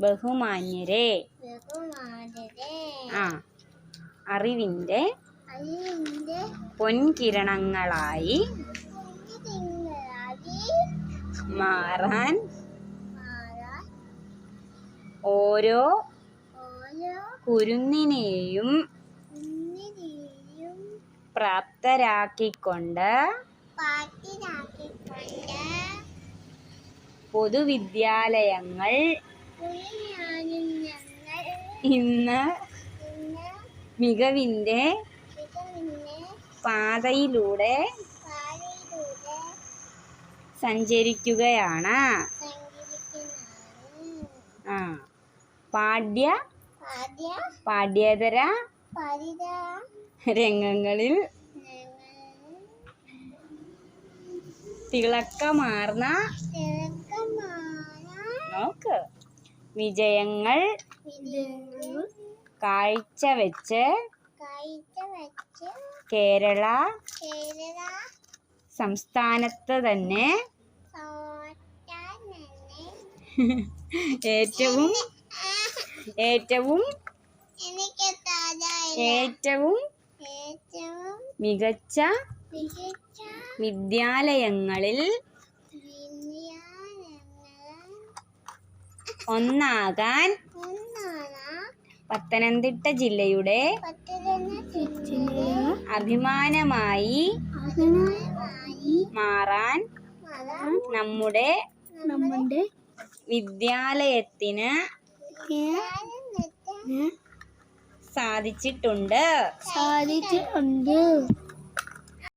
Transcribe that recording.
ബഹുമാന്യരെ. അറിവിന്റെ പൊൻകിരണങ്ങളായി മാറാൻ ഓരോ കുരുന്നിനെയും പ്രാപ്തരാക്കിക്കൊണ്ട് പൊതുവിദ്യാലയങ്ങൾ ഇന്ന് മികവിന്റെ പാതയിലൂടെ സഞ്ചരിക്കുകയാണ്. പാഠ്യേതര രംഗങ്ങളിൽ തിളക്കമാർന്ന വിജയങ്ങൾ കാഴ്ചവെച്ച് കേരള സംസ്ഥാനത്ത് തന്നെ ഏറ്റവും മികച്ച വിദ്യാലയങ്ങളിൽ ഒന്നാകാൻ പത്തനംതിട്ട ജില്ലയുടെ അഭിമാനമായി മാറാൻ നമ്മുടെ വിദ്യാലയത്തിന് സാധിച്ചിട്ടുണ്ട്.